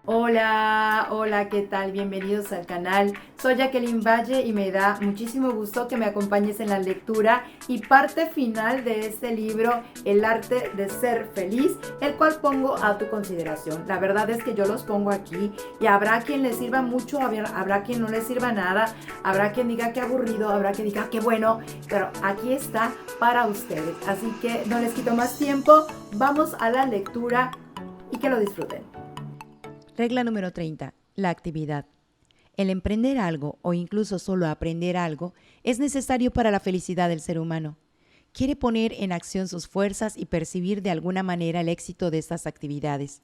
Hola, hola, ¿qué tal? Bienvenidos al canal. Soy Jacqueline Valle y me da muchísimo gusto que me acompañes en la lectura y parte final de este libro, El arte de ser feliz, el cual pongo a tu consideración. La verdad es que yo los pongo aquí y habrá quien le sirva mucho, habrá quien no le sirva nada, habrá quien diga que aburrido, habrá quien diga que bueno, pero aquí está para ustedes. Así que no les quito más tiempo, vamos a la lectura y que lo disfruten. Regla número 30. La actividad. El emprender algo o incluso solo aprender algo es necesario para la felicidad del ser humano. Quiere poner en acción sus fuerzas y percibir de alguna manera el éxito de estas actividades.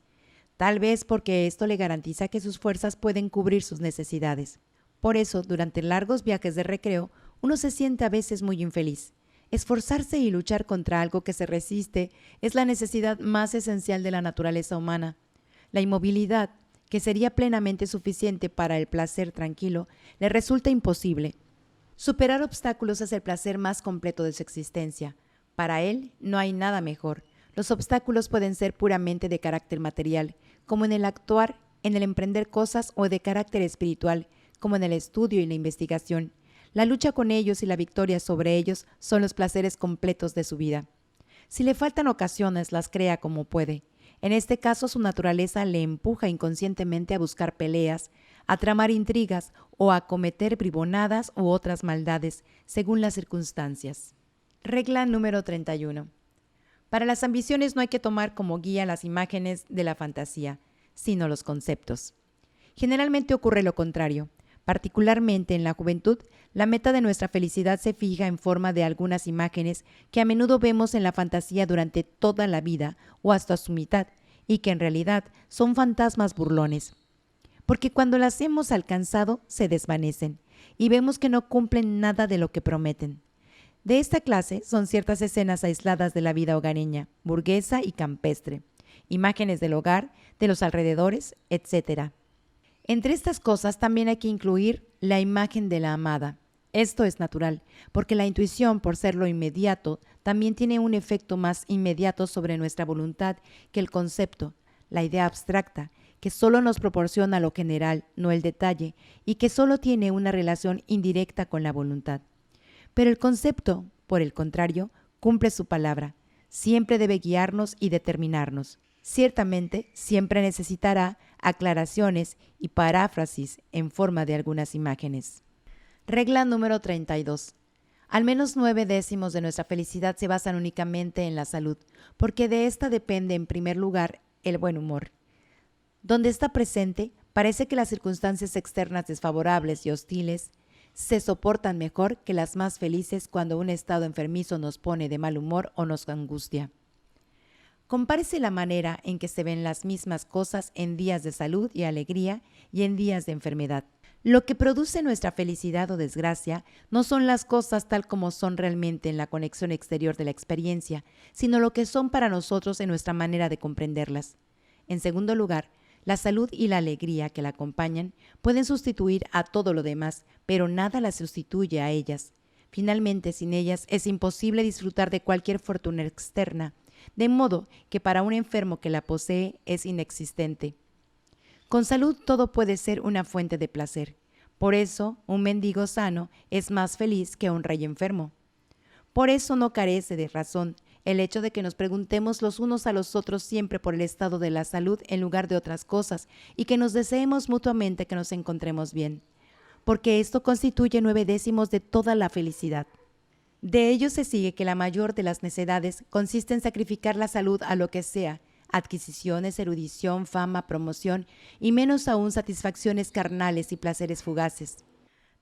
Tal vez porque esto le garantiza que sus fuerzas pueden cubrir sus necesidades. Por eso, durante largos viajes de recreo, uno se siente a veces muy infeliz. Esforzarse y luchar contra algo que se resiste es la necesidad más esencial de la naturaleza humana. La inmovilidad, que sería plenamente suficiente para el placer tranquilo, le resulta imposible. Superar obstáculos es el placer más completo de su existencia. Para él no hay nada mejor. Los obstáculos pueden ser puramente de carácter material, como en el actuar, en el emprender cosas, o de carácter espiritual, como en el estudio y la investigación. La lucha con ellos y la victoria sobre ellos son los placeres completos de su vida. Si le faltan ocasiones, las crea como puede. En este caso, su naturaleza le empuja inconscientemente a buscar peleas, a tramar intrigas o a cometer bribonadas u otras maldades, según las circunstancias. Regla número 31. Para las ambiciones no hay que tomar como guía las imágenes de la fantasía, sino los conceptos. Generalmente ocurre lo contrario. Particularmente en la juventud, la meta de nuestra felicidad se fija en forma de algunas imágenes que a menudo vemos en la fantasía durante toda la vida o hasta su mitad, y que en realidad son fantasmas burlones. Porque cuando las hemos alcanzado, se desvanecen, y vemos que no cumplen nada de lo que prometen. De esta clase son ciertas escenas aisladas de la vida hogareña, burguesa y campestre, imágenes del hogar, de los alrededores, etc. Entre estas cosas también hay que incluir la imagen de la amada. Esto es natural, porque la intuición, por ser lo inmediato, también tiene un efecto más inmediato sobre nuestra voluntad que el concepto, la idea abstracta, que solo nos proporciona lo general, no el detalle, y que solo tiene una relación indirecta con la voluntad. Pero el concepto, por el contrario, cumple su palabra. Siempre debe guiarnos y determinarnos. Ciertamente, siempre necesitará aclaraciones y paráfrasis en forma de algunas imágenes. Regla número 32. Al menos 9/10 de nuestra felicidad se basan únicamente en la salud, porque de esta depende en primer lugar el buen humor. Donde está presente, parece que las circunstancias externas desfavorables y hostiles se soportan mejor que las más felices cuando un estado enfermizo nos pone de mal humor o nos angustia. Compárese la manera en que se ven las mismas cosas en días de salud y alegría y en días de enfermedad. Lo que produce nuestra felicidad o desgracia no son las cosas tal como son realmente en la conexión exterior de la experiencia, sino lo que son para nosotros en nuestra manera de comprenderlas. En segundo lugar, la salud y la alegría que la acompañan pueden sustituir a todo lo demás, pero nada las sustituye a ellas. Finalmente, sin ellas es imposible disfrutar de cualquier fortuna externa, de modo que para un enfermo que la posee es inexistente. Con salud todo puede ser una fuente de placer. Por eso, un mendigo sano es más feliz que un rey enfermo. Por eso no carece de razón el hecho de que nos preguntemos los unos a los otros siempre por el estado de la salud en lugar de otras cosas y que nos deseemos mutuamente que nos encontremos bien, porque esto constituye 9/10 de toda la felicidad. De ello se sigue que la mayor de las necedades consiste en sacrificar la salud a lo que sea, adquisiciones, erudición, fama, promoción y menos aún satisfacciones carnales y placeres fugaces.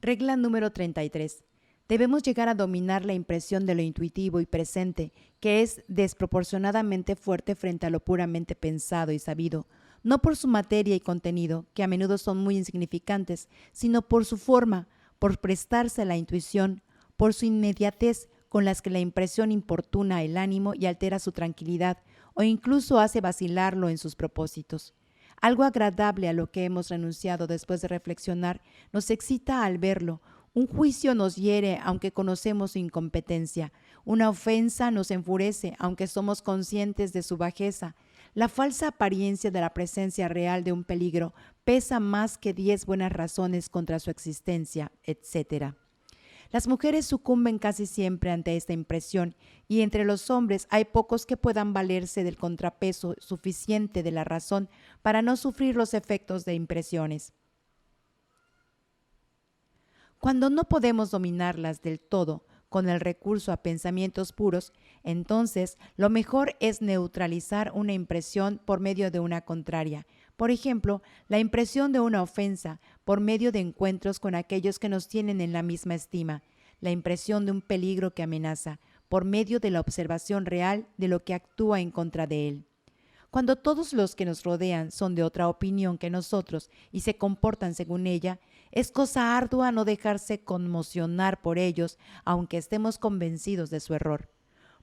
Regla número 33. Debemos llegar a dominar la impresión de lo intuitivo y presente, que es desproporcionadamente fuerte frente a lo puramente pensado y sabido, no por su materia y contenido, que a menudo son muy insignificantes, sino por su forma, por prestarse a la intuición, por su inmediatez con las que la impresión importuna el ánimo y altera su tranquilidad, o incluso hace vacilarlo en sus propósitos. Algo agradable a lo que hemos renunciado después de reflexionar nos excita al verlo. Un juicio nos hiere aunque conocemos su incompetencia. Una ofensa nos enfurece aunque somos conscientes de su bajeza. La falsa apariencia de la presencia real de un peligro pesa más que 10 buenas razones contra su existencia, etc. Las mujeres sucumben casi siempre ante esta impresión y entre los hombres hay pocos que puedan valerse del contrapeso suficiente de la razón para no sufrir los efectos de impresiones. Cuando no podemos dominarlas del todo con el recurso a pensamientos puros, entonces lo mejor es neutralizar una impresión por medio de una contraria. Por ejemplo, la impresión de una ofensa por medio de encuentros con aquellos que nos tienen en la misma estima, la impresión de un peligro que amenaza, por medio de la observación real de lo que actúa en contra de él. Cuando todos los que nos rodean son de otra opinión que nosotros y se comportan según ella, es cosa ardua no dejarse conmocionar por ellos, aunque estemos convencidos de su error.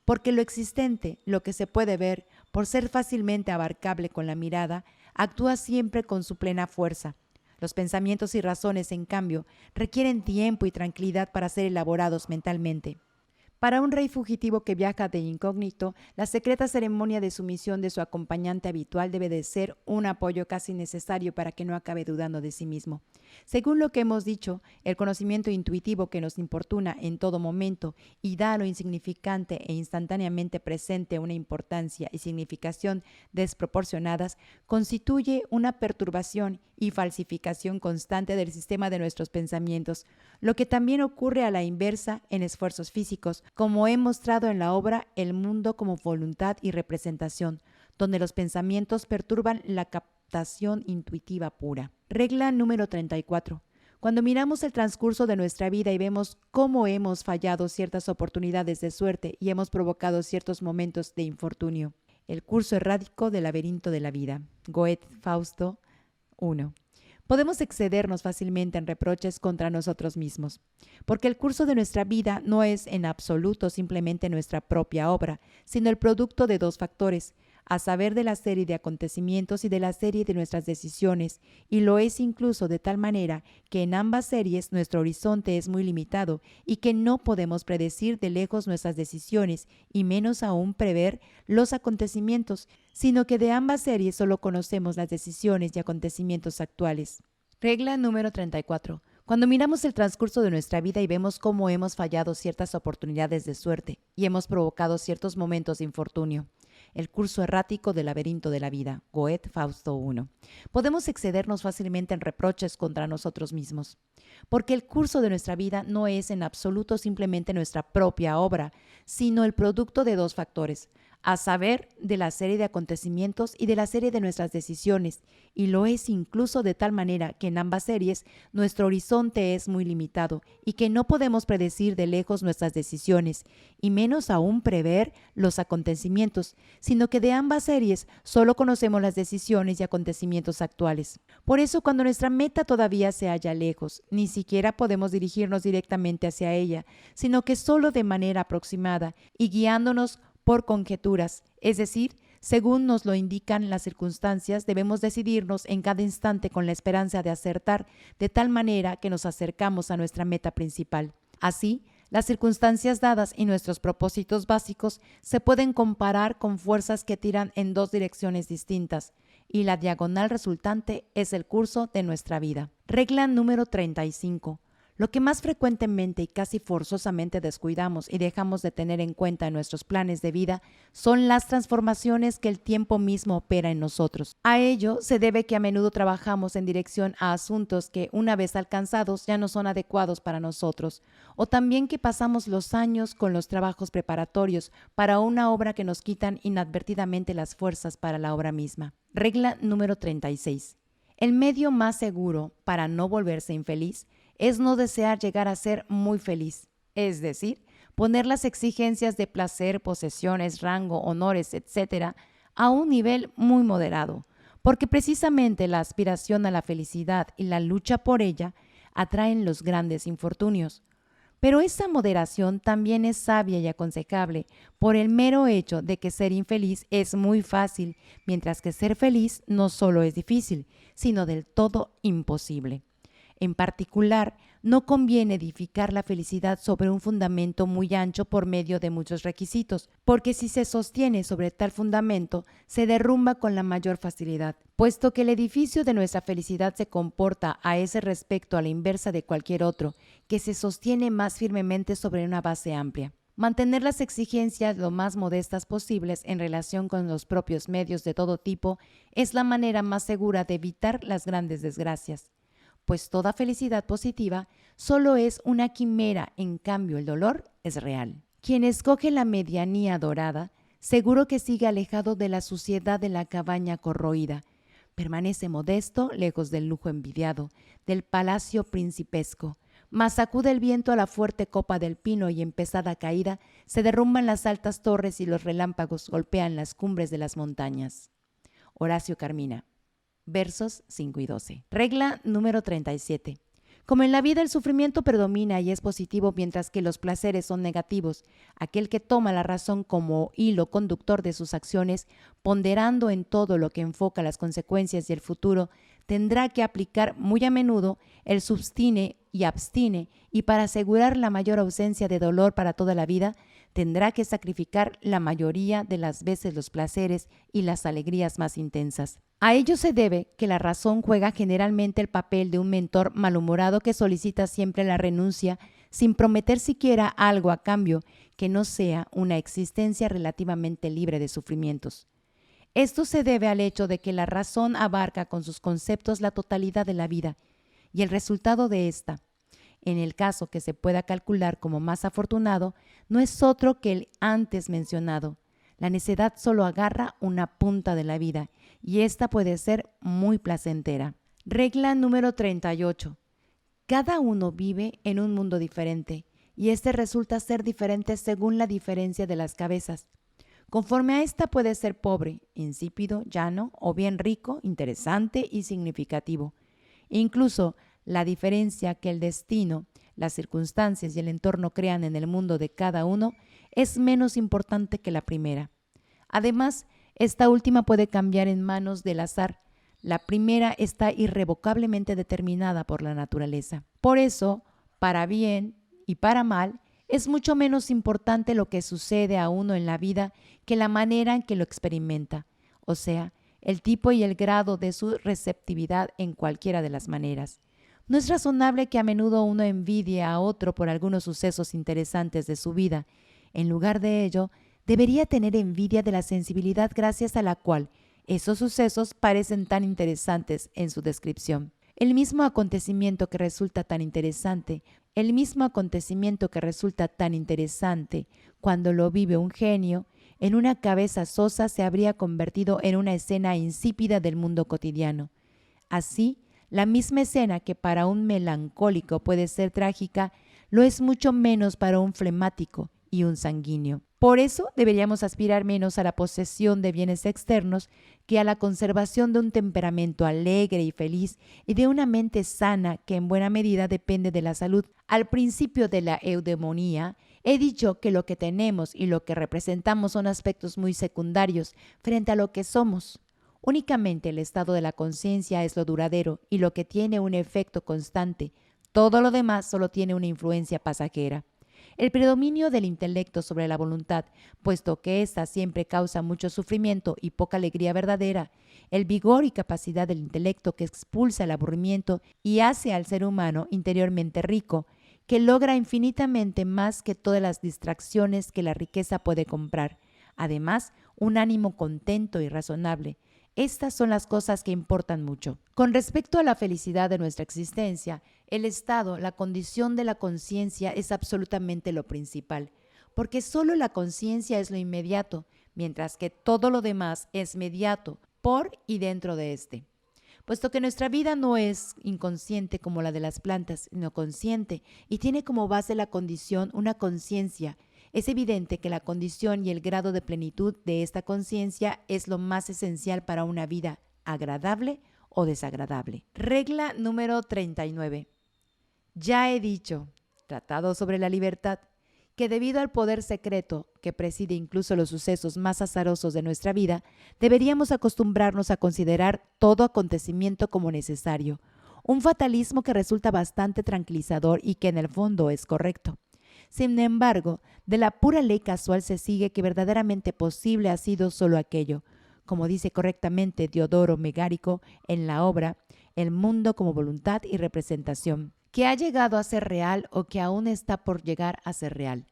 Porque lo existente, lo que se puede ver, por ser fácilmente abarcable con la mirada, actúa siempre con su plena fuerza. Los pensamientos y razones, en cambio, requieren tiempo y tranquilidad para ser elaborados mentalmente. Para un rey fugitivo que viaja de incógnito, la secreta ceremonia de sumisión de su acompañante habitual debe de ser un apoyo casi necesario para que no acabe dudando de sí mismo. Según lo que hemos dicho, el conocimiento intuitivo que nos importuna en todo momento y da a lo insignificante e instantáneamente presente una importancia y significación desproporcionadas, constituye una perturbación y falsificación constante del sistema de nuestros pensamientos, lo que también ocurre a la inversa en esfuerzos físicos, como he mostrado en la obra El mundo como voluntad y representación, donde los pensamientos perturban la captación intuitiva pura. Regla número 34. Cuando miramos el transcurso de nuestra vida y vemos cómo hemos fallado ciertas oportunidades de suerte y hemos provocado ciertos momentos de infortunio. El curso errático del laberinto de la vida. Goethe, Fausto 1. Podemos excedernos fácilmente en reproches contra nosotros mismos, porque el curso de nuestra vida no es en absoluto simplemente nuestra propia obra, sino el producto de dos factores, a saber de la serie de acontecimientos y de la serie de nuestras decisiones, y lo es incluso de tal manera que en ambas series nuestro horizonte es muy limitado y que no podemos predecir de lejos nuestras decisiones y menos aún prever los acontecimientos, sino que de ambas series solo conocemos las decisiones y acontecimientos actuales. Regla número 34. Cuando miramos el transcurso de nuestra vida y vemos cómo hemos fallado ciertas oportunidades de suerte y hemos provocado ciertos momentos de infortunio. El curso errático del laberinto de la vida. Goethe, Fausto 1. Podemos excedernos fácilmente en reproches contra nosotros mismos, porque el curso de nuestra vida no es en absoluto simplemente nuestra propia obra, sino el producto de dos factores, a saber, de la serie de acontecimientos y de la serie de nuestras decisiones, y lo es incluso de tal manera que en ambas series nuestro horizonte es muy limitado y que no podemos predecir de lejos nuestras decisiones, y menos aún prever los acontecimientos, sino que de ambas series solo conocemos las decisiones y acontecimientos actuales. Por eso, cuando nuestra meta todavía se halla lejos, ni siquiera podemos dirigirnos directamente hacia ella, sino que solo de manera aproximada y guiándonos por conjeturas, es decir, según nos lo indican las circunstancias, debemos decidirnos en cada instante con la esperanza de acertar, de tal manera que nos acercamos a nuestra meta principal. Así, las circunstancias dadas y nuestros propósitos básicos se pueden comparar con fuerzas que tiran en dos direcciones distintas, y la diagonal resultante es el curso de nuestra vida. Regla número 35. Lo que más frecuentemente y casi forzosamente descuidamos y dejamos de tener en cuenta en nuestros planes de vida son las transformaciones que el tiempo mismo opera en nosotros. A ello se debe que a menudo trabajamos en dirección a asuntos que, una vez alcanzados, ya no son adecuados para nosotros, o también que pasamos los años con los trabajos preparatorios para una obra que nos quitan inadvertidamente las fuerzas para la obra misma. Regla número 36. El medio más seguro para no volverse infeliz es no desear llegar a ser muy feliz, es decir, poner las exigencias de placer, posesiones, rango, honores, etc., a un nivel muy moderado, porque precisamente la aspiración a la felicidad y la lucha por ella atraen los grandes infortunios. Pero esa moderación también es sabia y aconsejable por el mero hecho de que ser infeliz es muy fácil, mientras que ser feliz no solo es difícil, sino del todo imposible. En particular, no conviene edificar la felicidad sobre un fundamento muy ancho por medio de muchos requisitos, porque si se sostiene sobre tal fundamento, se derrumba con la mayor facilidad. Puesto que el edificio de nuestra felicidad se comporta a ese respecto a la inversa de cualquier otro, que se sostiene más firmemente sobre una base amplia. Mantener las exigencias lo más modestas posibles en relación con los propios medios de todo tipo es la manera más segura de evitar las grandes desgracias, pues toda felicidad positiva solo es una quimera, en cambio el dolor es real. Quien escoge la medianía dorada, seguro que sigue alejado de la suciedad de la cabaña corroída, permanece modesto lejos del lujo envidiado, del palacio principesco, mas sacude el viento a la fuerte copa del pino y en pesada caída se derrumban las altas torres y los relámpagos golpean las cumbres de las montañas. Horacio Carmina, versos 5 y 12. Regla número 37. Como en la vida el sufrimiento predomina y es positivo mientras que los placeres son negativos, aquel que toma la razón como hilo conductor de sus acciones, ponderando en todo lo que enfoca las consecuencias y el futuro, tendrá que aplicar muy a menudo el substine y abstine, y para asegurar la mayor ausencia de dolor para toda la vida, tendrá que sacrificar la mayoría de las veces los placeres y las alegrías más intensas. A ello se debe que la razón juega generalmente el papel de un mentor malhumorado que solicita siempre la renuncia sin prometer siquiera algo a cambio que no sea una existencia relativamente libre de sufrimientos. Esto se debe al hecho de que la razón abarca con sus conceptos la totalidad de la vida y el resultado de esta, en el caso que se pueda calcular como más afortunado, no es otro que el antes mencionado. La necedad solo agarra una punta de la vida y esta puede ser muy placentera. Regla número 38. Cada uno vive en un mundo diferente y este resulta ser diferente según la diferencia de las cabezas. Conforme a esta puede ser pobre, insípido, llano o bien rico, interesante y significativo. Incluso la diferencia que el destino, las circunstancias y el entorno crean en el mundo de cada uno es menos importante que la primera. Además, esta última puede cambiar en manos del azar. La primera está irrevocablemente determinada por la naturaleza. Por eso, para bien y para mal, es mucho menos importante lo que sucede a uno en la vida que la manera en que lo experimenta, o sea, el tipo y el grado de su receptividad en cualquiera de las maneras. No es razonable que a menudo uno envidie a otro por algunos sucesos interesantes de su vida. En lugar de ello, debería tener envidia de la sensibilidad gracias a la cual esos sucesos parecen tan interesantes en su descripción. El mismo acontecimiento que resulta tan interesante cuando lo vive un genio, en una cabeza sosa se habría convertido en una escena insípida del mundo cotidiano. Así, la misma escena que para un melancólico puede ser trágica, lo es mucho menos para un flemático y un sanguíneo. Por eso deberíamos aspirar menos a la posesión de bienes externos que a la conservación de un temperamento alegre y feliz y de una mente sana que en buena medida depende de la salud. Al principio de la eudemonía, he dicho que lo que tenemos y lo que representamos son aspectos muy secundarios frente a lo que somos. Únicamente el estado de la conciencia es lo duradero y lo que tiene un efecto constante. Todo lo demás solo tiene una influencia pasajera. El predominio del intelecto sobre la voluntad, puesto que ésta siempre causa mucho sufrimiento y poca alegría verdadera, el vigor y capacidad del intelecto que expulsa el aburrimiento y hace al ser humano interiormente rico, que logra infinitamente más que todas las distracciones que la riqueza puede comprar. Además, un ánimo contento y razonable. Estas son las cosas que importan mucho. Con respecto a la felicidad de nuestra existencia, el estado, la condición de la conciencia es absolutamente lo principal, porque solo la conciencia es lo inmediato, mientras que todo lo demás es mediato por y dentro de éste. Puesto que nuestra vida no es inconsciente como la de las plantas, sino consciente, y tiene como base la condición una conciencia, es evidente que la condición y el grado de plenitud de esta conciencia es lo más esencial para una vida agradable o desagradable. Regla número 39. Ya he dicho, tratado sobre la libertad, que debido al poder secreto que preside incluso los sucesos más azarosos de nuestra vida, deberíamos acostumbrarnos a considerar todo acontecimiento como necesario, un fatalismo que resulta bastante tranquilizador y que en el fondo es correcto. Sin embargo, de la pura ley casual se sigue que verdaderamente posible ha sido solo aquello, como dice correctamente Diodoro Megárico en la obra El mundo como voluntad y representación, que ha llegado a ser real o que aún está por llegar a ser real.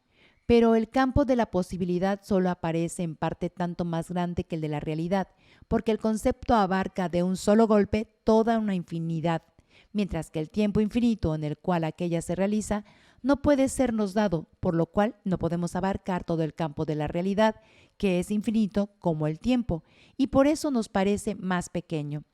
Pero el campo de la posibilidad solo aparece en parte tanto más grande que el de la realidad, porque el concepto abarca de un solo golpe toda una infinidad, mientras que el tiempo infinito en el cual aquella se realiza no puede sernos dado, por lo cual no podemos abarcar todo el campo de la realidad, que es infinito como el tiempo, y por eso nos parece más pequeño.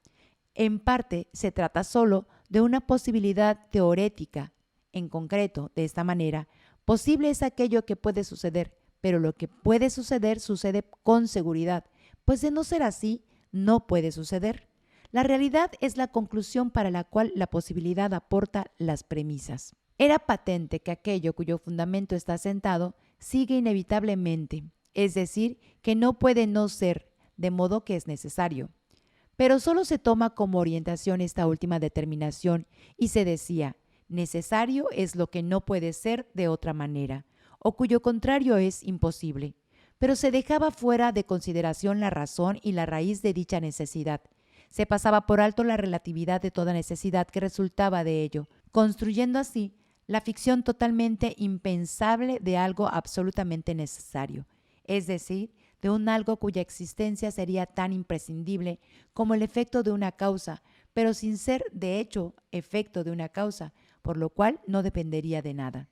En parte se trata solo de una posibilidad teorética. En concreto, de esta manera, posible es aquello que puede suceder, pero lo que puede suceder sucede con seguridad, pues de no ser así, no puede suceder. La realidad es la conclusión para la cual la posibilidad aporta las premisas. Era patente que aquello cuyo fundamento está asentado sigue inevitablemente, es decir, que no puede no ser, de modo que es necesario. Pero solo se toma como orientación esta última determinación y se decía, necesario es lo que no puede ser de otra manera, o cuyo contrario es imposible. Pero se dejaba fuera de consideración la razón y la raíz de dicha necesidad. Se pasaba por alto la relatividad de toda necesidad que resultaba de ello, construyendo así la ficción totalmente impensable de algo absolutamente necesario, es decir, de un algo cuya existencia sería tan imprescindible como el efecto de una causa, pero sin ser de hecho efecto de una causa, por lo cual no dependería de nada.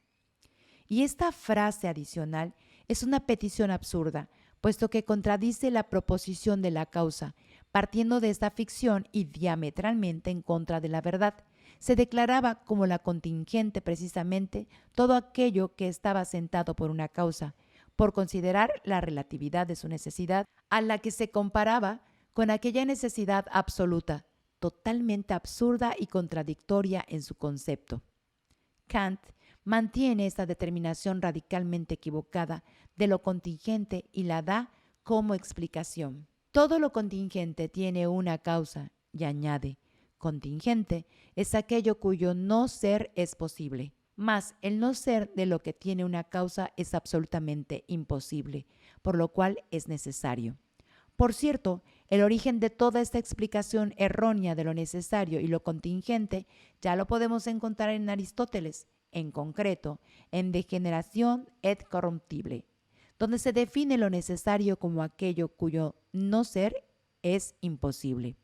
Y esta frase adicional es una petición absurda, puesto que contradice la proposición de la causa, partiendo de esta ficción y diametralmente en contra de la verdad. Se declaraba como la contingente precisamente todo aquello que estaba asentado por una causa, por considerar la relatividad de su necesidad, a la que se comparaba con aquella necesidad absoluta, totalmente absurda y contradictoria en su concepto. Kant mantiene esta determinación radicalmente equivocada de lo contingente y la da como explicación. Todo lo contingente tiene una causa, y añade, contingente es aquello cuyo no ser es posible, mas el no ser de lo que tiene una causa es absolutamente imposible, por lo cual es necesario. Por cierto, el origen de toda esta explicación errónea de lo necesario y lo contingente ya lo podemos encontrar en Aristóteles, en concreto, en De Generación et Corruptible, donde se define lo necesario como aquello cuyo no ser es imposible.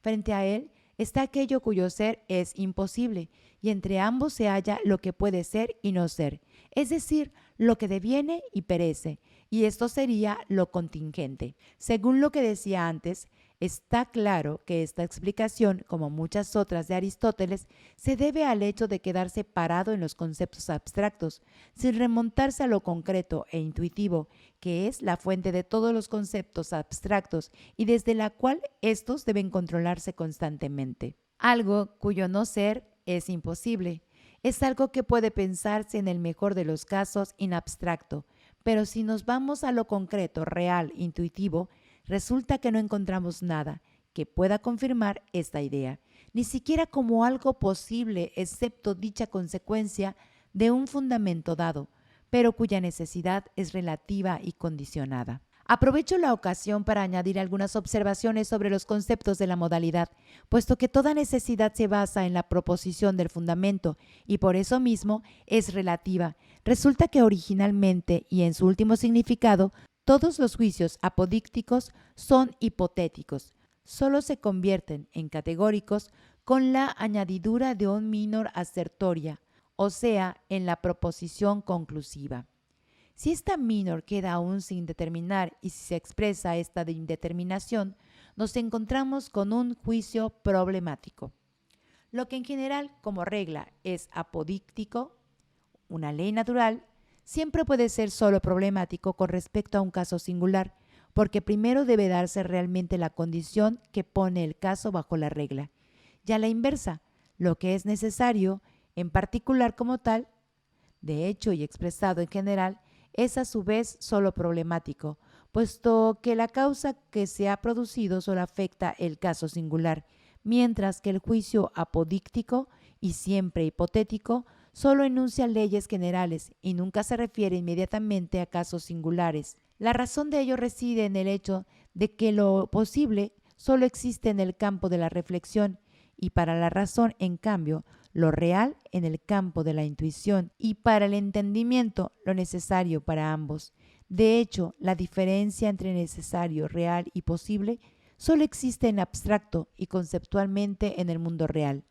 Frente a él está aquello cuyo ser es imposible, y entre ambos se halla lo que puede ser y no ser, es decir, lo que deviene y perece, y esto sería lo contingente. Según lo que decía antes, está claro que esta explicación, como muchas otras de Aristóteles, se debe al hecho de quedarse parado en los conceptos abstractos, sin remontarse a lo concreto e intuitivo, que es la fuente de todos los conceptos abstractos y desde la cual estos deben controlarse constantemente. Algo cuyo no ser es imposible. Es algo que puede pensarse en el mejor de los casos in abstracto, pero si nos vamos a lo concreto, real, intuitivo, resulta que no encontramos nada que pueda confirmar esta idea, ni siquiera como algo posible, excepto dicha consecuencia de un fundamento dado, pero cuya necesidad es relativa y condicionada. Aprovecho la ocasión para añadir algunas observaciones sobre los conceptos de la modalidad, puesto que toda necesidad se basa en la proposición del fundamento y por eso mismo es relativa. Resulta que originalmente y en su último significado, todos los juicios apodícticos son hipotéticos, solo se convierten en categóricos con la añadidura de un minor assertoria, o sea, en la proposición conclusiva. Si esta minor queda aún sin determinar y si se expresa esta de indeterminación, nos encontramos con un juicio problemático. Lo que en general, como regla, es apodíctico, una ley natural, siempre puede ser solo problemático con respecto a un caso singular, porque primero debe darse realmente la condición que pone el caso bajo la regla. Y a la inversa, lo que es necesario, en particular como tal, de hecho y expresado en general, es a su vez solo problemático, puesto que la causa que se ha producido solo afecta el caso singular, mientras que el juicio apodíctico y siempre hipotético solo enuncia leyes generales y nunca se refiere inmediatamente a casos singulares. La razón de ello reside en el hecho de que lo posible solo existe en el campo de la reflexión y para la razón, en cambio, lo real en el campo de la intuición y para el entendimiento lo necesario para ambos. De hecho, la diferencia entre necesario, real y posible solo existe en abstracto y conceptualmente en el mundo real.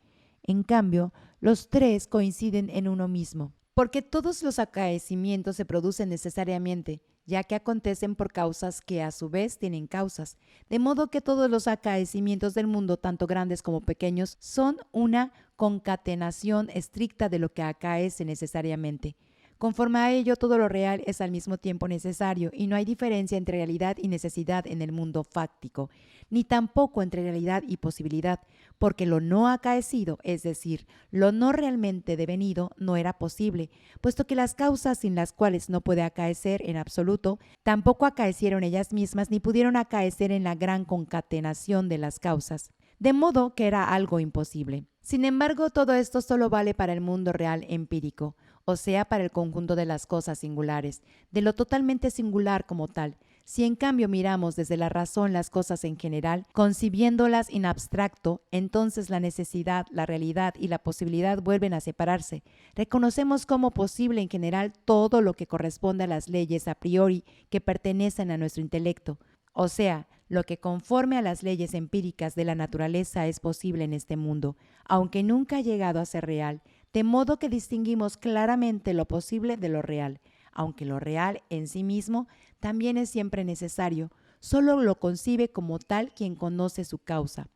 En cambio, los tres coinciden en uno mismo, porque todos los acaecimientos se producen necesariamente, ya que acontecen por causas que a su vez tienen causas, de modo que todos los acaecimientos del mundo, tanto grandes como pequeños, son una concatenación estricta de lo que acaece necesariamente. Conforme a ello, todo lo real es al mismo tiempo necesario y no hay diferencia entre realidad y necesidad en el mundo fáctico, ni tampoco entre realidad y posibilidad, porque lo no acaecido, es decir, lo no realmente devenido, no era posible, puesto que las causas sin las cuales no puede acaecer en absoluto, tampoco acaecieron ellas mismas ni pudieron acaecer en la gran concatenación de las causas, de modo que era algo imposible. Sin embargo, todo esto solo vale para el mundo real empírico, o sea, para el conjunto de las cosas singulares, de lo totalmente singular como tal. Si en cambio miramos desde la razón las cosas en general, concibiéndolas en abstracto, entonces la necesidad, la realidad y la posibilidad vuelven a separarse. Reconocemos como posible en general todo lo que corresponde a las leyes a priori que pertenecen a nuestro intelecto, o sea, lo que conforme a las leyes empíricas de la naturaleza es posible en este mundo, aunque nunca ha llegado a ser real, de modo que distinguimos claramente lo posible de lo real, aunque lo real en sí mismo también es siempre necesario, solo lo concibe como tal quien conoce su causa.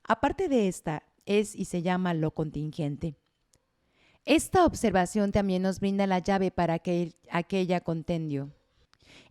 Aparte de esta, es y se llama lo contingente. Esta observación también nos brinda la llave para aquella contendio.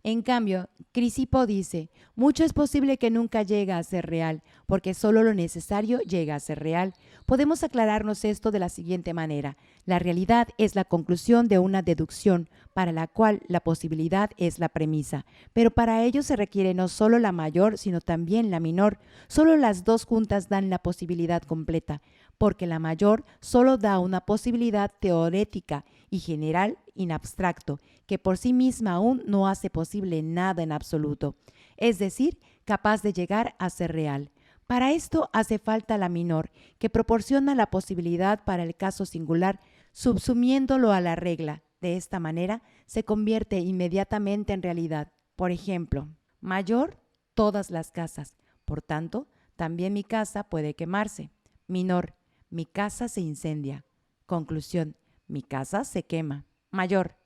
En cambio, Crisipo dice, mucho es posible que nunca llegue a ser real, porque solo lo necesario llega a ser real. Podemos aclararnos esto de la siguiente manera. La realidad es la conclusión de una deducción, para la cual la posibilidad es la premisa, pero para ello se requiere no solo la mayor, sino también la menor. Solo las dos juntas dan la posibilidad completa, porque la mayor solo da una posibilidad teorética y general in abstracto, que por sí misma aún no hace posible nada en absoluto, es decir, capaz de llegar a ser real. Para esto hace falta la menor, que proporciona la posibilidad para el caso singular, subsumiéndolo a la regla. De esta manera se convierte inmediatamente en realidad. Por ejemplo, mayor, todas las casas. Por tanto, también mi casa puede quemarse. Menor, mi casa se incendia. Conclusión, mi casa se quema. Mayor,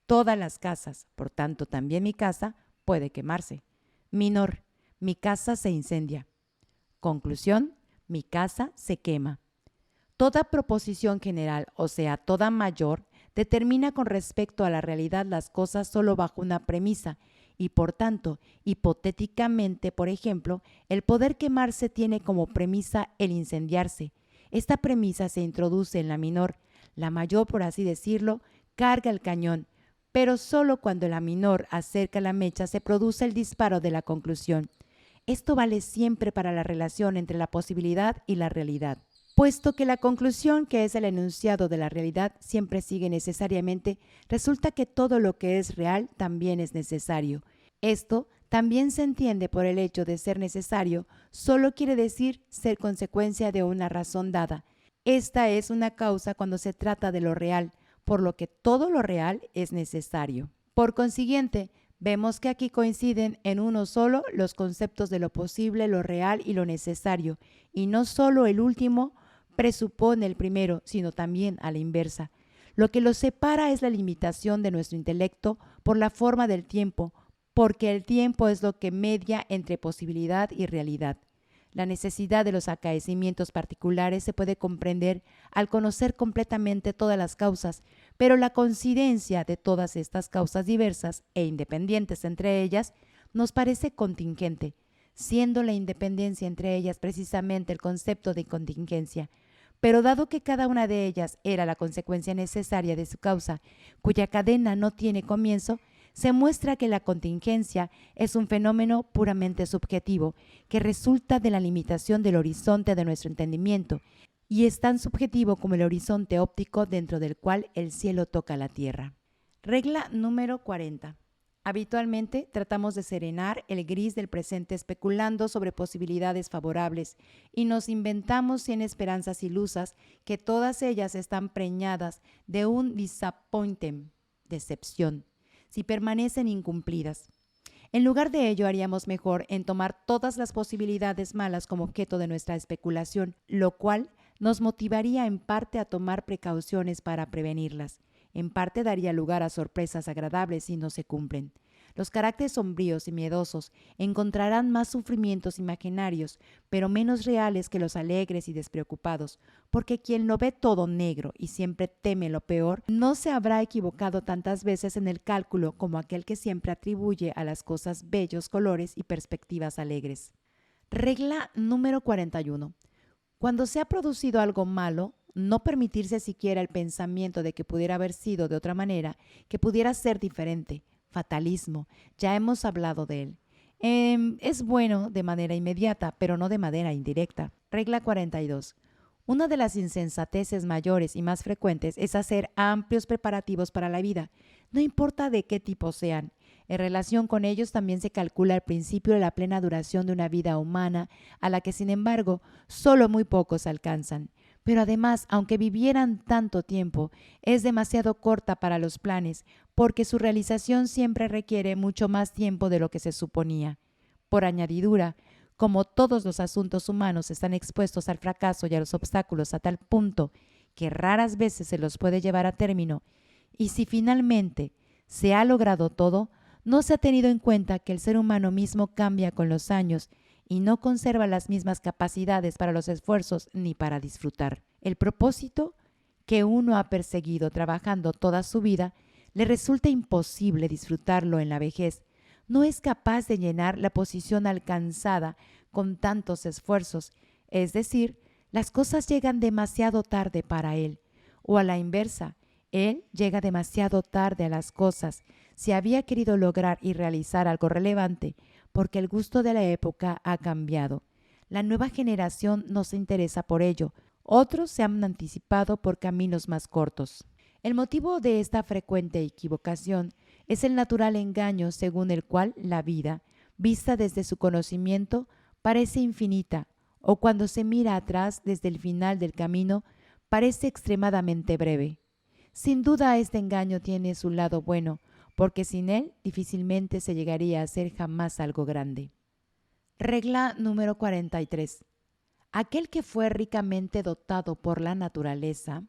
todas las casas. Por tanto, también mi casa puede quemarse. Menor, mi casa se incendia. Conclusión, mi casa se quema. Toda proposición general, o sea, toda mayor, determina con respecto a la realidad las cosas solo bajo una premisa y por tanto, hipotéticamente, por ejemplo, el poder quemarse tiene como premisa el incendiarse. Esta premisa se introduce en la menor. La mayor, por así decirlo, carga el cañón, pero solo cuando la menor acerca la mecha se produce el disparo de la conclusión. Esto vale siempre para la relación entre la posibilidad y la realidad, puesto que la conclusión, que es el enunciado de la realidad, siempre sigue necesariamente, resulta que todo lo que es real también es necesario. Esto también se entiende por el hecho de ser necesario, solo quiere decir ser consecuencia de una razón dada. Esta es una causa cuando se trata de lo real, por lo que todo lo real es necesario. Por consiguiente, vemos que aquí coinciden en uno solo los conceptos de lo posible, lo real y lo necesario, y no solo el último presupone el primero, sino también a la inversa. Lo que los separa es la limitación de nuestro intelecto por la forma del tiempo, porque el tiempo es lo que media entre posibilidad y realidad. La necesidad de los acaecimientos particulares se puede comprender al conocer completamente todas las causas, pero la coincidencia de todas estas causas diversas e independientes entre ellas nos parece contingente, siendo la independencia entre ellas precisamente el concepto de contingencia. Pero dado que cada una de ellas era la consecuencia necesaria de su causa, cuya cadena no tiene comienzo, se muestra que la contingencia es un fenómeno puramente subjetivo que resulta de la limitación del horizonte de nuestro entendimiento y es tan subjetivo como el horizonte óptico dentro del cual el cielo toca la tierra. Regla número 40. Habitualmente tratamos de serenar el gris del presente especulando sobre posibilidades favorables y nos inventamos 100 esperanzas ilusas que todas ellas están preñadas de un disappointment, decepción, si permanecen incumplidas. En lugar de ello, haríamos mejor en tomar todas las posibilidades malas como objeto de nuestra especulación, lo cual nos motivaría en parte a tomar precauciones para prevenirlas. En parte daría lugar a sorpresas agradables si no se cumplen. Los caracteres sombríos y miedosos encontrarán más sufrimientos imaginarios, pero menos reales que los alegres y despreocupados, porque quien lo ve todo negro y siempre teme lo peor, no se habrá equivocado tantas veces en el cálculo como aquel que siempre atribuye a las cosas bellos colores y perspectivas alegres. Regla número 41. Cuando se ha producido algo malo, no permitirse siquiera el pensamiento de que pudiera haber sido de otra manera, que pudiera ser diferente. Fatalismo, ya hemos hablado de él. Es bueno de manera inmediata, pero no de manera indirecta. Regla 42. Una de las insensateces mayores y más frecuentes es hacer amplios preparativos para la vida, no importa de qué tipo sean. En relación con ellos también se calcula el principio de la plena duración de una vida humana, a la que sin embargo solo muy pocos alcanzan. Pero además, aunque vivieran tanto tiempo, es demasiado corta para los planes, porque su realización siempre requiere mucho más tiempo de lo que se suponía. Por añadidura, como todos los asuntos humanos están expuestos al fracaso y a los obstáculos a tal punto que raras veces se los puede llevar a término, y si finalmente se ha logrado todo, no se ha tenido en cuenta que el ser humano mismo cambia con los años y no conserva las mismas capacidades para los esfuerzos ni para disfrutar. El propósito que uno ha perseguido trabajando toda su vida le resulta imposible disfrutarlo en la vejez. No es capaz de llenar la posición alcanzada con tantos esfuerzos, es decir, las cosas llegan demasiado tarde para él, o a la inversa, él llega demasiado tarde a las cosas. Si había querido lograr y realizar algo relevante, porque el gusto de la época ha cambiado. La nueva generación no se interesa por ello. Otros se han anticipado por caminos más cortos. El motivo de esta frecuente equivocación es el natural engaño según el cual la vida, vista desde su conocimiento, parece infinita, o cuando se mira atrás desde el final del camino, parece extremadamente breve. Sin duda este engaño tiene su lado bueno, porque sin él difícilmente se llegaría a hacer jamás algo grande. Regla número 43. Aquel que fue ricamente dotado por la naturaleza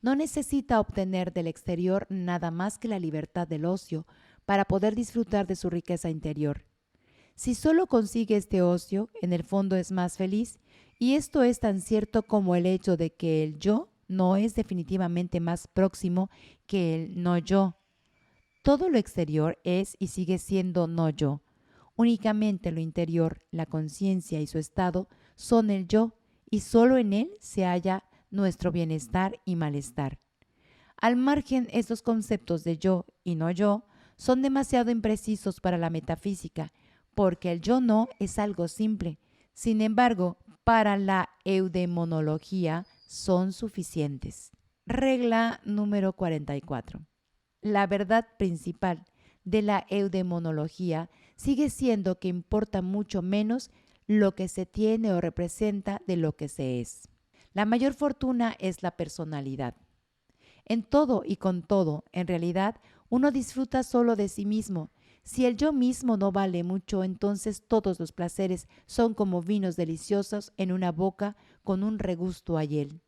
no necesita obtener del exterior nada más que la libertad del ocio para poder disfrutar de su riqueza interior. Si solo consigue este ocio, en el fondo es más feliz, y esto es tan cierto como el hecho de que el yo no es definitivamente más próximo que el no yo. Todo lo exterior es y sigue siendo no yo. Únicamente lo interior, la conciencia y su estado son el yo, y solo en él se halla nuestro bienestar y malestar. Al margen, estos conceptos de yo y no yo son demasiado imprecisos para la metafísica, porque el yo no es algo simple. Sin embargo, para la eudemonología son suficientes. Regla número 44. La verdad principal de la eudemonología sigue siendo que importa mucho menos lo que se tiene o representa de lo que se es. La mayor fortuna es la personalidad. En todo y con todo, en realidad, uno disfruta solo de sí mismo. Si el yo mismo no vale mucho, entonces todos los placeres son como vinos deliciosos en una boca con un regusto a hiel.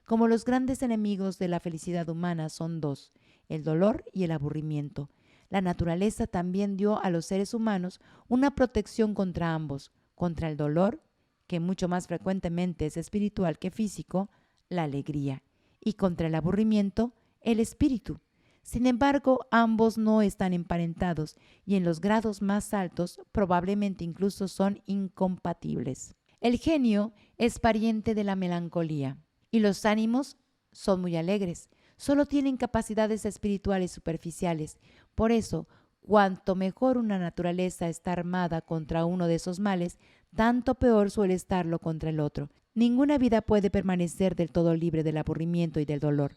Como los grandes enemigos de la felicidad humana son dos, el dolor y el aburrimiento. La naturaleza también dio a los seres humanos una protección contra ambos, contra el dolor, que mucho más frecuentemente es espiritual que físico, la alegría, y contra el aburrimiento, el espíritu. Sin embargo, ambos no están emparentados y en los grados más altos probablemente incluso son incompatibles. El genio es pariente de la melancolía y los ánimos son muy alegres. Solo tienen capacidades espirituales superficiales. Por eso, Cuanto mejor una naturaleza está armada contra uno de esos males, tanto peor suele estarlo contra el otro. Ninguna vida puede permanecer del todo libre del aburrimiento y del dolor.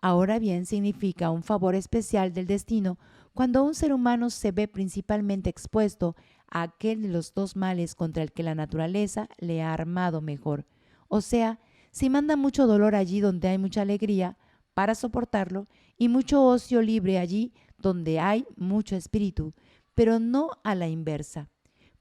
Ahora bien, significa un favor especial del destino cuando un ser humano se ve principalmente expuesto a aquel de los dos males contra el que la naturaleza le ha armado mejor. O sea, si manda mucho dolor allí donde hay mucha alegría para soportarlo y mucho ocio libre allí donde hay mucho espíritu, pero no a la inversa,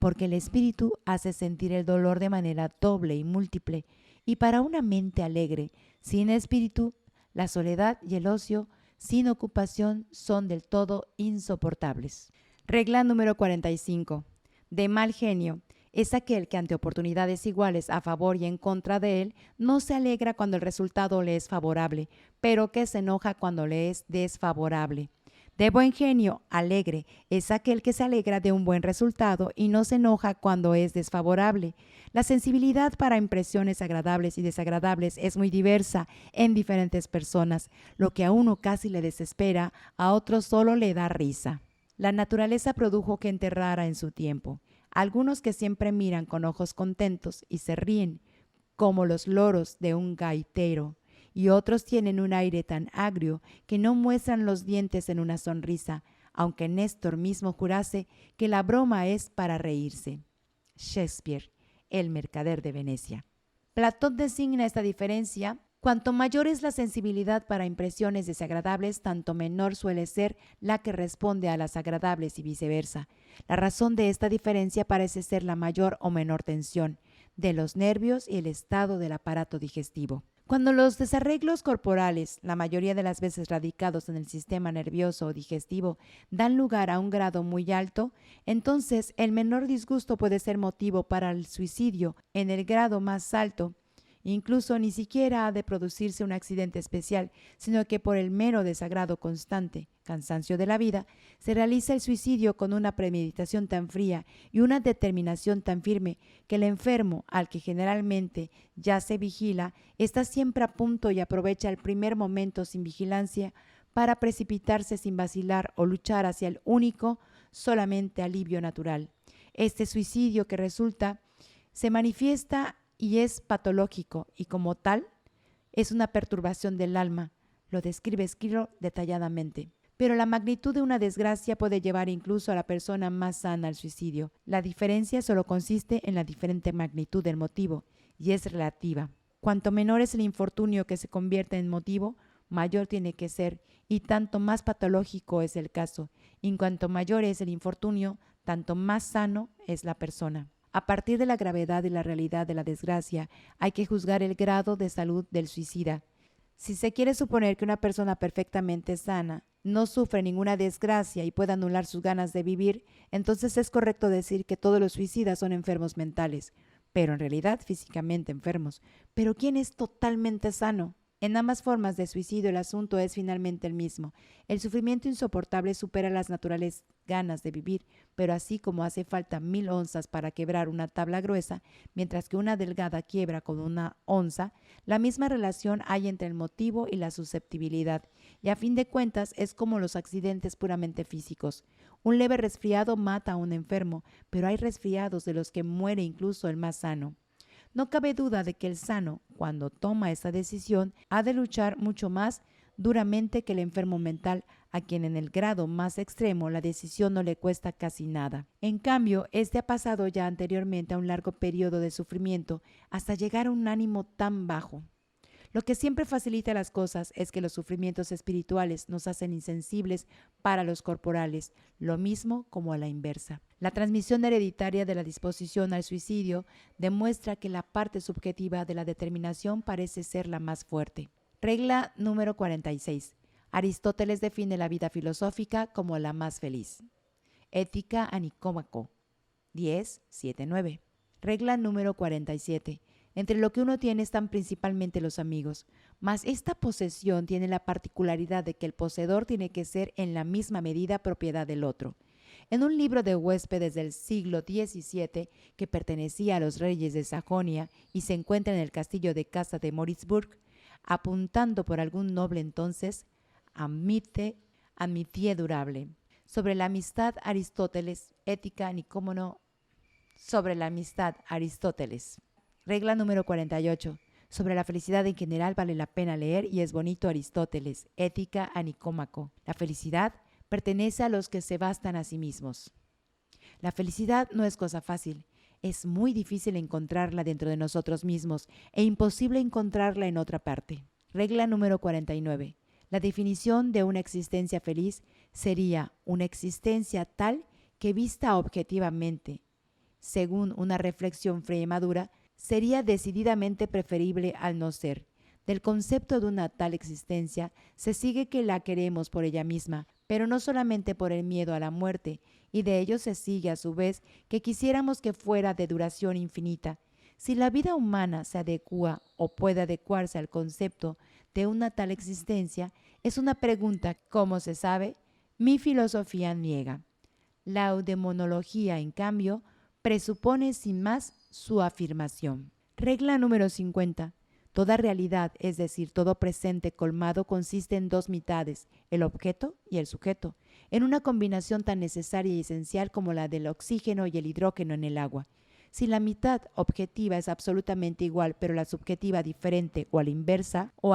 porque el espíritu hace sentir el dolor de manera doble y múltiple, y para una mente alegre, sin espíritu, la soledad y el ocio, sin ocupación, son del todo insoportables. Regla número 45. De mal genio es aquel que ante oportunidades iguales a favor y en contra de él, no se alegra cuando el resultado le es favorable, pero que se enoja cuando le es desfavorable. De buen genio, alegre, es aquel que se alegra de un buen resultado y no se enoja cuando es desfavorable. La sensibilidad para impresiones agradables y desagradables es muy diversa en diferentes personas. Lo que a uno casi le desespera, a otro solo le da risa. La naturaleza produjo que enterrara en su tiempo. Algunos que siempre miran con ojos contentos y se ríen, como los loros de un gaitero, y otros tienen un aire tan agrio que no muestran los dientes en una sonrisa, aunque Néstor mismo jurase que la broma es para reírse. Shakespeare, El mercader de Venecia. Platón designa esta diferencia: cuanto mayor es la sensibilidad para impresiones desagradables, tanto menor suele ser la que responde a las agradables y viceversa. La razón de esta diferencia parece ser la mayor o menor tensión de los nervios y el estado del aparato digestivo. Cuando los desarreglos corporales, la mayoría de las veces radicados en el sistema nervioso o digestivo, dan lugar a un grado muy alto, entonces el menor disgusto puede ser motivo para el suicidio. En el grado más alto, incluso ni siquiera ha de producirse un accidente especial, sino que por el mero desagrado constante, cansancio de la vida, se realiza el suicidio con una premeditación tan fría y una determinación tan firme que el enfermo, al que generalmente ya se vigila, está siempre a punto y aprovecha el primer momento sin vigilancia para precipitarse sin vacilar o luchar hacia el único, solamente alivio natural. Este suicidio que resulta se manifiesta y es patológico, y como tal es una perturbación del alma, lo describe Esquilo detalladamente. Pero la magnitud de una desgracia puede llevar incluso a la persona más sana al suicidio. La diferencia solo consiste en la diferente magnitud del motivo, y es relativa. Cuanto menor es el infortunio que se convierte en motivo, mayor tiene que ser, y tanto más patológico es el caso. Y cuanto mayor es el infortunio, tanto más sano es la persona. A partir de la gravedad y la realidad de la desgracia, hay que juzgar el grado de salud del suicida. Si se quiere suponer que una persona perfectamente sana no sufre ninguna desgracia y puede anular sus ganas de vivir, entonces es correcto decir que todos los suicidas son enfermos mentales, pero en realidad físicamente enfermos. ¿Pero quién es totalmente sano? En ambas formas de suicidio el asunto es finalmente el mismo. El sufrimiento insoportable supera las naturales ganas de vivir, pero así como hace falta 1000 onzas para quebrar una tabla gruesa, mientras que una delgada quiebra con una onza, la misma relación hay entre el motivo y la susceptibilidad, y a fin de cuentas es como los accidentes puramente físicos. Un leve resfriado mata a un enfermo, pero hay resfriados de los que muere incluso el más sano. No cabe duda de que el sano, cuando toma esta decisión, ha de luchar mucho más duramente que el enfermo mental, a quien en el grado más extremo la decisión no le cuesta casi nada. En cambio, este ha pasado ya anteriormente a un largo periodo de sufrimiento hasta llegar a un ánimo tan bajo. Lo que siempre facilita las cosas es que los sufrimientos espirituales nos hacen insensibles para los corporales, lo mismo como a la inversa. La transmisión hereditaria de la disposición al suicidio demuestra que la parte subjetiva de la determinación parece ser la más fuerte. Regla número 46. Aristóteles define la vida filosófica como la más feliz. Ética a Nicómaco 10:7-9. Regla número 47. Entre lo que uno tiene están principalmente los amigos, mas esta posesión tiene la particularidad de que el poseedor tiene que ser en la misma medida propiedad del otro. En un libro de huéspedes del siglo XVII que pertenecía a los reyes de Sajonia y se encuentra en el castillo de Casa de Moritzburg, apuntando por algún noble entonces, amitié durable. Sobre la amistad, Aristóteles. Ética, Nicómaco. Sobre la amistad, Aristóteles. Regla número 48. Sobre la felicidad en general vale la pena leer y es bonito, Aristóteles. Ética, a Nicómaco. La felicidad pertenece a los que se bastan a sí mismos. La felicidad no es cosa fácil. Es muy difícil encontrarla dentro de nosotros mismos e imposible encontrarla en otra parte. Regla número 49. La definición de una existencia feliz sería una existencia tal que vista objetivamente, según una reflexión fría y madura, sería decididamente preferible al no ser. Del concepto de una tal existencia se sigue que la queremos por ella misma, pero no solamente por el miedo a la muerte, y de ello se sigue a su vez que quisiéramos que fuera de duración infinita. Si la vida humana se adecua o puede adecuarse al concepto de una tal existencia, es una pregunta, como se sabe, mi filosofía niega. La eudemonología, en cambio, presupone sin más su afirmación. Regla número 50. Toda realidad, es decir, todo presente colmado, consiste en dos mitades, el objeto y el sujeto, en una combinación tan necesaria y esencial como la del oxígeno y el hidrógeno en el agua. Si la mitad objetiva es absolutamente igual, pero la subjetiva diferente o a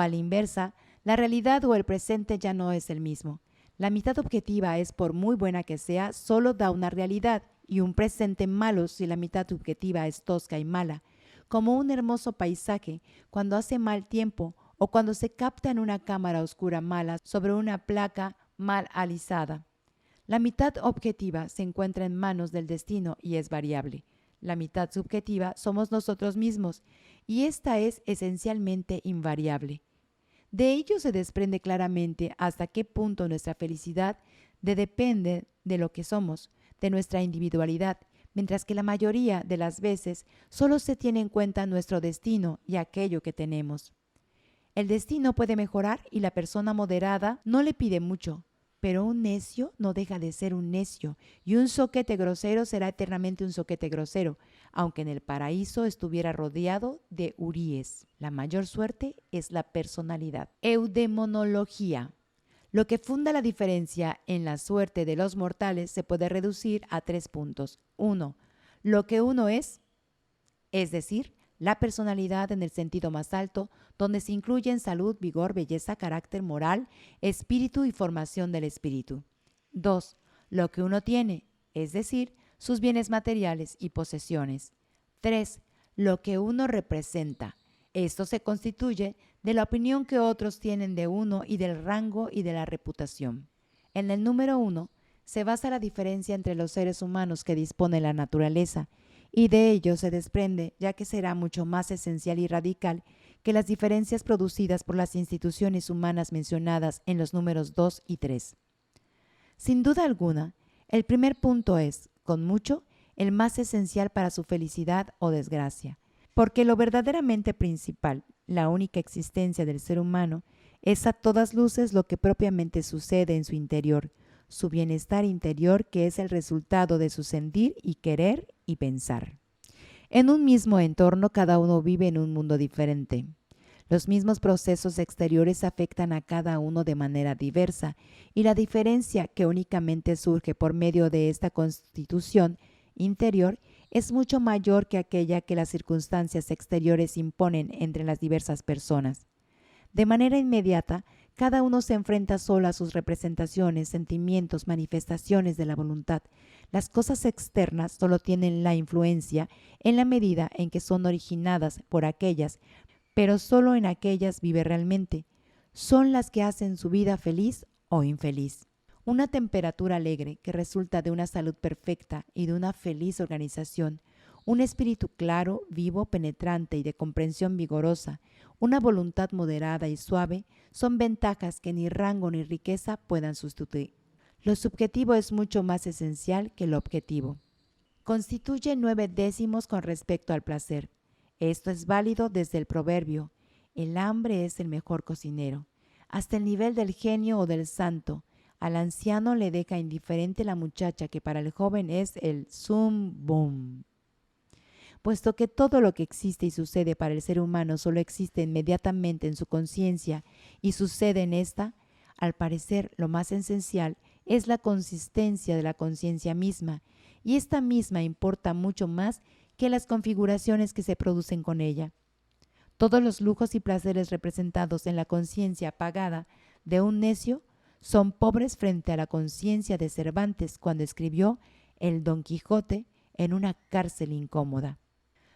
la inversa, la realidad o el presente ya no es el mismo. La mitad objetiva es, por muy buena que sea, solo da una realidad y un presente malo si la mitad subjetiva es tosca y mala, como un hermoso paisaje cuando hace mal tiempo o cuando se capta en una cámara oscura mala sobre una placa mal alisada. La mitad objetiva se encuentra en manos del destino y es variable. La mitad subjetiva somos nosotros mismos y esta es esencialmente invariable. De ello se desprende claramente hasta qué punto nuestra felicidad depende de lo que somos, de nuestra individualidad, mientras que la mayoría de las veces solo se tiene en cuenta nuestro destino y aquello que tenemos. El destino puede mejorar y la persona moderada no le pide mucho, pero un necio no deja de ser un necio y un zoquete grosero será eternamente un zoquete grosero, aunque en el paraíso estuviera rodeado de huríes. La mayor suerte es la personalidad. Eudemonología. Lo que funda la diferencia en la suerte de los mortales se puede reducir a 3 puntos. 1. Lo que uno es decir, la personalidad en el sentido más alto, donde se incluyen salud, vigor, belleza, carácter, moral, espíritu y formación del espíritu. 2. Lo que uno tiene, es decir, sus bienes materiales y posesiones. 3. Lo que uno representa. Esto se constituye de la opinión que otros tienen de uno y del rango y de la reputación. En el número 1 se basa la diferencia entre los seres humanos que dispone la naturaleza, y de ello se desprende, ya que será mucho más esencial y radical que las diferencias producidas por las instituciones humanas mencionadas en los números 2 y 3. Sin duda alguna, el primer punto es, con mucho, el más esencial para su felicidad o desgracia, porque lo verdaderamente principal, la única existencia del ser humano, es a todas luces lo que propiamente sucede en su interior, su bienestar interior, que es el resultado de su sentir y querer y pensar. En un mismo entorno cada uno vive en un mundo diferente. Los mismos procesos exteriores afectan a cada uno de manera diversa y la diferencia que únicamente surge por medio de esta constitución interior es mucho mayor que aquella que las circunstancias exteriores imponen entre las diversas personas. De manera inmediata, cada uno se enfrenta solo a sus representaciones, sentimientos, manifestaciones de la voluntad. Las cosas externas solo tienen la influencia en la medida en que son originadas por aquellas, pero solo en aquellas vive realmente. Son las que hacen su vida feliz o infeliz. Una temperatura alegre que resulta de una salud perfecta y de una feliz organización, un espíritu claro, vivo, penetrante y de comprensión vigorosa, una voluntad moderada y suave, son ventajas que ni rango ni riqueza puedan sustituir. Lo subjetivo es mucho más esencial que lo objetivo. Constituye 9/10 con respecto al placer. Esto es válido desde el proverbio, el hambre es el mejor cocinero, hasta el nivel del genio o del santo. Al anciano le deja indiferente la muchacha que para el joven es el summum. Puesto que todo lo que existe y sucede para el ser humano solo existe inmediatamente en su conciencia y sucede en esta, al parecer lo más esencial es la consistencia de la conciencia misma, y esta misma importa mucho más que las configuraciones que se producen con ella. Todos los lujos y placeres representados en la conciencia apagada de un necio son pobres frente a la conciencia de Cervantes cuando escribió el Don Quijote en una cárcel incómoda.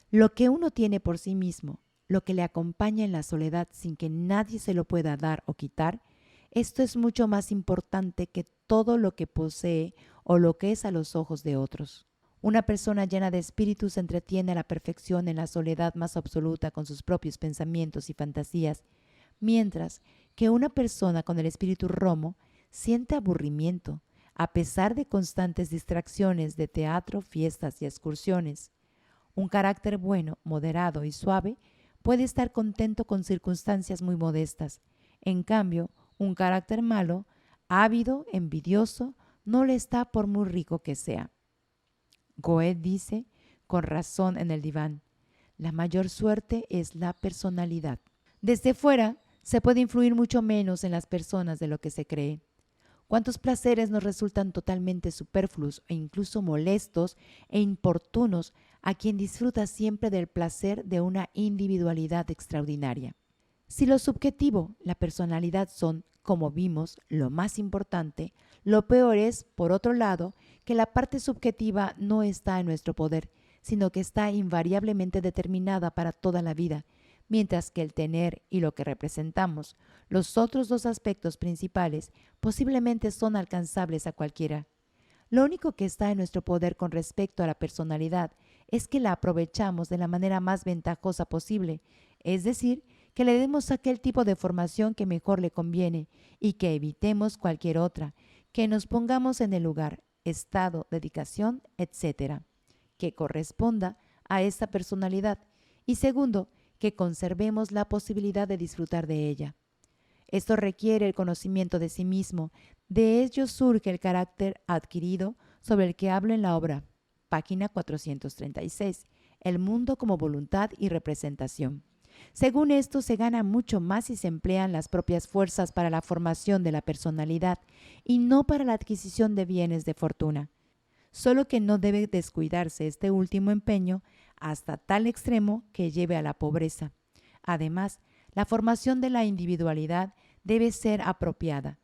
Lo que uno tiene por sí mismo, lo que le acompaña en la soledad sin que nadie se lo pueda dar o quitar, esto es mucho más importante que todo lo que posee o lo que es a los ojos de otros. Una persona llena de espíritu se entretiene a la perfección en la soledad más absoluta con sus propios pensamientos y fantasías, mientras que una persona con el espíritu romo siente aburrimiento, a pesar de constantes distracciones de teatro, fiestas y excursiones. Un carácter bueno, moderado y suave puede estar contento con circunstancias muy modestas. En cambio, un carácter malo, ávido, envidioso, no le está por muy rico que sea. Goethe dice, con razón en el diván, la mayor suerte es la personalidad. Desde fuera se puede influir mucho menos en las personas de lo que se cree. ¿Cuántos placeres nos resultan totalmente superfluos e incluso molestos e importunos a quien disfruta siempre del placer de una individualidad extraordinaria? Si lo subjetivo, la personalidad son, como vimos, lo más importante, lo peor es, por otro lado, que la parte subjetiva no está en nuestro poder, sino que está invariablemente determinada para toda la vida, mientras que el tener y lo que representamos, los otros dos aspectos principales, posiblemente son alcanzables a cualquiera. Lo único que está en nuestro poder con respecto a la personalidad es que la aprovechamos de la manera más ventajosa posible, es decir, que le demos aquel tipo de formación que mejor le conviene y que evitemos cualquier otra, que nos pongamos en el lugar, estado, dedicación, etc., que corresponda a esta personalidad, y segundo, que conservemos la posibilidad de disfrutar de ella. Esto requiere el conocimiento de sí mismo. De ello surge el carácter adquirido sobre el que hablo en la obra, página 436, El mundo como voluntad y representación. Según esto, se gana mucho más si se emplean las propias fuerzas para la formación de la personalidad y no para la adquisición de bienes de fortuna. Solo que no debe descuidarse este último empeño hasta tal extremo que lleve a la pobreza. Además, la formación de la individualidad debe ser apropiada.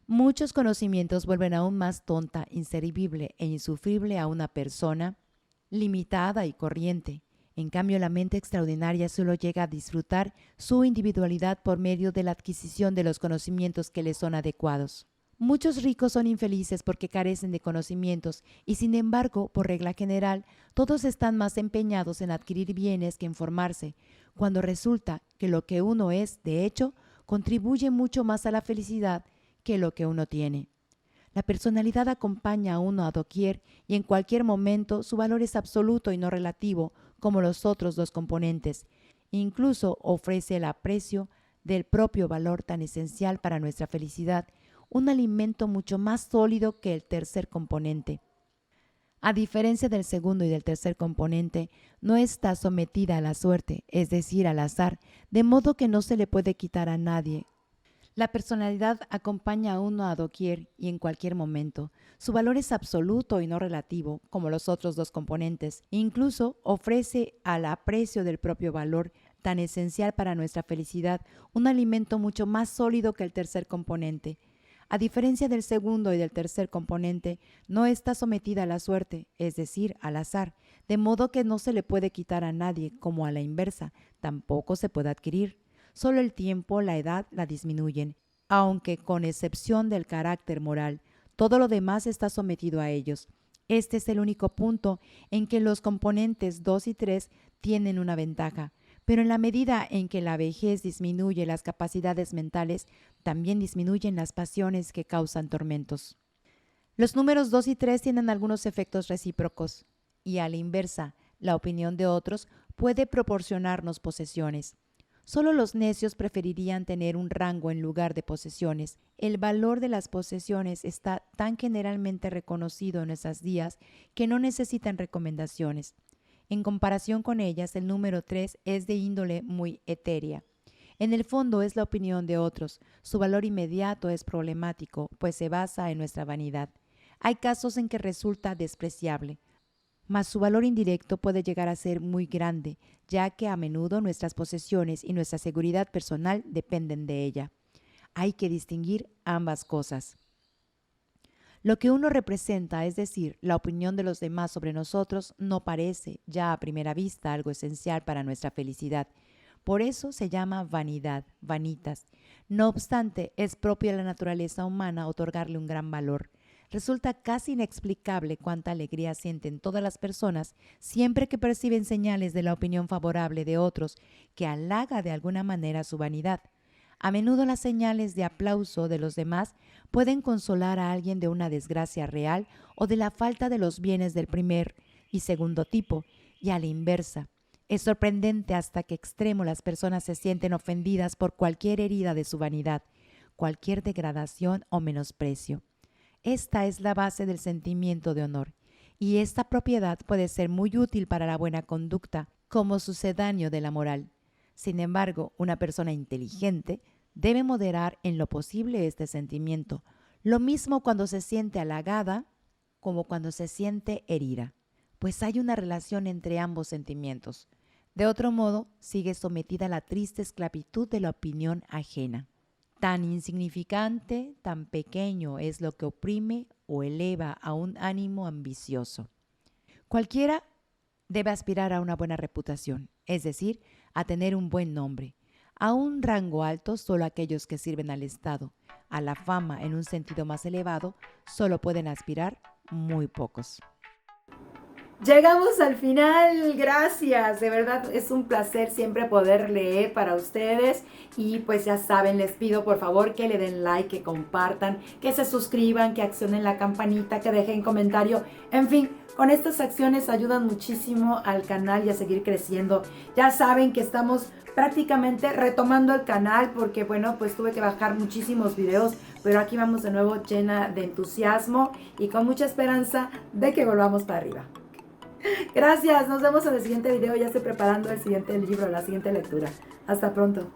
Muchos conocimientos vuelven aún más tonta, inservible e insufrible a una persona limitada y corriente. En cambio, la mente extraordinaria solo llega a disfrutar su individualidad por medio de la adquisición de los conocimientos que le son adecuados. Muchos ricos son infelices porque carecen de conocimientos y, sin embargo, por regla general, todos están más empeñados en adquirir bienes que en formarse, cuando resulta que lo que uno es, de hecho, contribuye mucho más a la felicidad que lo que uno tiene. La personalidad acompaña a uno a doquier y en cualquier momento su valor es absoluto y no relativo como los otros dos componentes. Incluso ofrece el aprecio del propio valor tan esencial para nuestra felicidad, un alimento mucho más sólido que el tercer componente. A diferencia del segundo y del tercer componente, no está sometida a la suerte, es decir, al azar, de modo que no se le puede quitar a nadie. La personalidad acompaña a uno a doquier y en cualquier momento. Su valor es absoluto y no relativo, como los otros dos componentes. Incluso ofrece al aprecio del propio valor, tan esencial para nuestra felicidad, un alimento mucho más sólido que el tercer componente. A diferencia del segundo y del tercer componente, no está sometida a la suerte, es decir, al azar, de modo que no se le puede quitar a nadie, como a la inversa, tampoco se puede adquirir. Solo el tiempo, la edad la disminuyen, aunque con excepción del carácter moral, todo lo demás está sometido a ellos. Este es el único punto en que los componentes 2 y 3 tienen una ventaja, pero en la medida en que la vejez disminuye las capacidades mentales, también disminuyen las pasiones que causan tormentos. Los números 2 y 3 tienen algunos efectos recíprocos, y a la inversa, la opinión de otros puede proporcionarnos posesiones. Solo los necios preferirían tener un rango en lugar de posesiones. El valor de las posesiones está tan generalmente reconocido en esos días que no necesitan recomendaciones. En comparación con ellas, el número 3 es de índole muy etérea. En el fondo es la opinión de otros. Su valor inmediato es problemático, pues se basa en nuestra vanidad. Hay casos en que resulta despreciable, mas su valor indirecto puede llegar a ser muy grande, ya que a menudo nuestras posesiones y nuestra seguridad personal dependen de ella. Hay que distinguir ambas cosas. Lo que uno representa, es decir, la opinión de los demás sobre nosotros, no parece, ya a primera vista, algo esencial para nuestra felicidad. Por eso se llama vanidad, vanitas. No obstante, es propia de la naturaleza humana otorgarle un gran valor. Resulta casi inexplicable cuánta alegría sienten todas las personas siempre que perciben señales de la opinión favorable de otros que halaga de alguna manera su vanidad. A menudo las señales de aplauso de los demás pueden consolar a alguien de una desgracia real o de la falta de los bienes del primer y segundo tipo, y a la inversa. Es sorprendente hasta qué extremo las personas se sienten ofendidas por cualquier herida de su vanidad, cualquier degradación o menosprecio. Esta es la base del sentimiento de honor, y esta propiedad puede ser muy útil para la buena conducta, como sucedáneo de la moral. Sin embargo, una persona inteligente debe moderar en lo posible este sentimiento, lo mismo cuando se siente halagada como cuando se siente herida, pues hay una relación entre ambos sentimientos. De otro modo, sigue sometida a la triste esclavitud de la opinión ajena. Tan insignificante, tan pequeño es lo que oprime o eleva a un ánimo ambicioso. Cualquiera debe aspirar a una buena reputación, es decir, a tener un buen nombre. A un rango alto solo aquellos que sirven al Estado. A la fama en un sentido más elevado solo pueden aspirar muy pocos. Llegamos al final, gracias, de verdad es un placer siempre poder leer para ustedes y pues ya saben, les pido por favor que le den like, que compartan, que se suscriban, que accionen la campanita, que dejen comentario, en fin, con estas acciones ayudan muchísimo al canal y a seguir creciendo. Ya saben que estamos prácticamente retomando el canal porque bueno, pues tuve que bajar muchísimos videos, pero aquí vamos de nuevo llena de entusiasmo y con mucha esperanza de que volvamos para arriba. Gracias, nos vemos en el siguiente video. Ya estoy preparando el siguiente libro, la siguiente lectura. Hasta pronto.